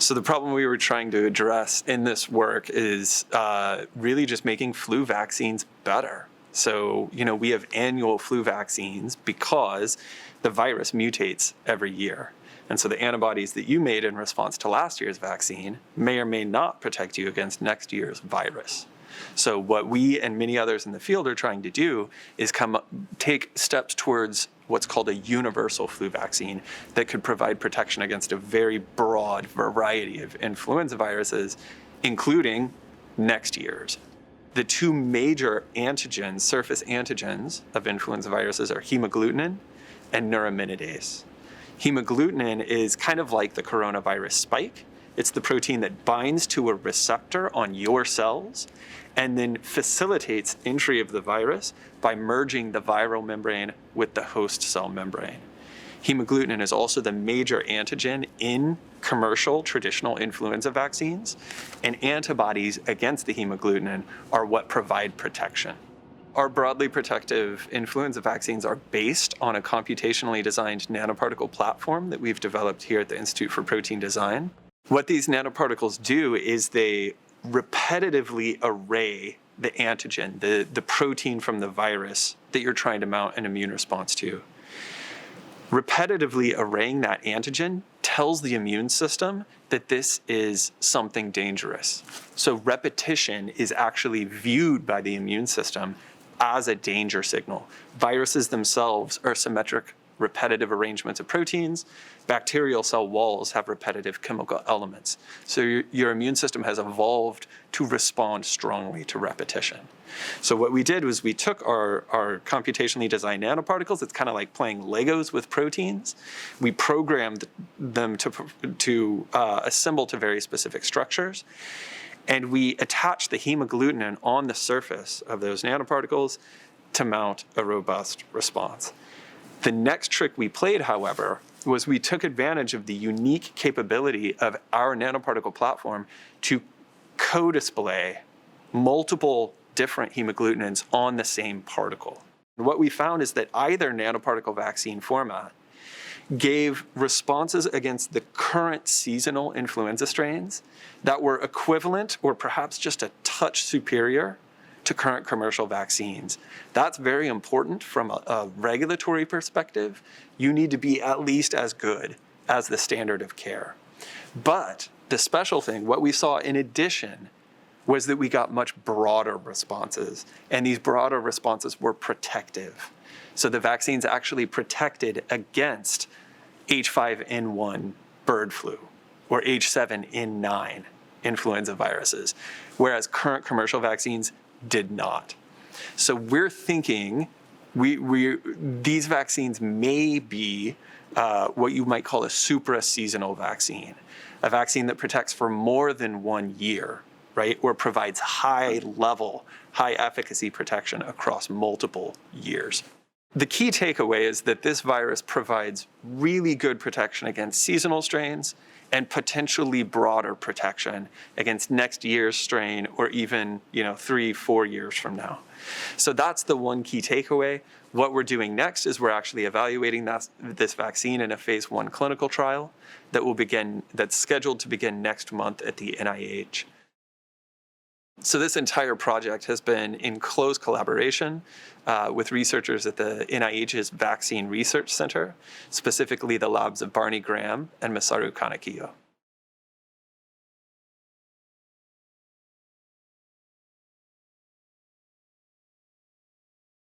So the problem we were trying to address in this work is really just making flu vaccines better. So, we have annual flu vaccines because the virus mutates every year. And so the antibodies that you made in response to last year's vaccine may or may not protect you against next year's virus. So what we and many others in the field are trying to do is take steps towards what's called a universal flu vaccine that could provide protection against a very broad variety of influenza viruses, including next year's. The two major antigens, surface antigens of influenza viruses are hemagglutinin and neuraminidase. Hemagglutinin is kind of like the coronavirus spike. It's the protein that binds to a receptor on your cells and then facilitates entry of the virus by merging the viral membrane with the host cell membrane. Hemagglutinin is also the major antigen in commercial traditional influenza vaccines, and antibodies against the hemagglutinin are what provide protection. Our broadly protective influenza vaccines are based on a computationally designed nanoparticle platform that we've developed here at the Institute for Protein Design. What these nanoparticles do is they repetitively array the antigen, the protein from the virus that you're trying to mount an immune response to. Repetitively arraying that antigen tells the immune system that this is something dangerous. So repetition is actually viewed by the immune system as a danger signal. Viruses themselves are symmetric, repetitive arrangements of proteins. Bacterial cell walls have repetitive chemical elements. So your immune system has evolved to respond strongly to repetition. So what we did was we took our computationally designed nanoparticles. It's kind of like playing Legos with proteins. We programmed them to assemble to very specific structures. And we attached the hemagglutinin on the surface of those nanoparticles to mount a robust response. The next trick we played, however, was we took advantage of the unique capability of our nanoparticle platform to co-display multiple different hemagglutinins on the same particle. And what we found is that either nanoparticle vaccine format gave responses against the current seasonal influenza strains that were equivalent or perhaps just a touch superior to current commercial vaccines. That's very important from a regulatory perspective. You need to be at least as good as the standard of care. But the special thing, what we saw in addition, was that we got much broader responses, and these broader responses were protective. So the vaccines actually protected against H5N1 bird flu or H7N9 influenza viruses, whereas current commercial vaccines did not. So we're thinking these vaccines may be what you might call a supra-seasonal vaccine, a vaccine that protects for more than 1 year, right, or provides high efficacy protection across multiple years. The key takeaway is that this virus provides really good protection against seasonal strains and potentially broader protection against next year's strain or even 3-4 years from now. So that's the one key takeaway. What we're doing next is we're actually evaluating this vaccine in a phase 1 clinical trial that's scheduled to begin next month at the NIH. So this entire project has been in close collaboration with researchers at the NIH's Vaccine Research Center, specifically the labs of Barney Graham and Masaru Kanakiyo.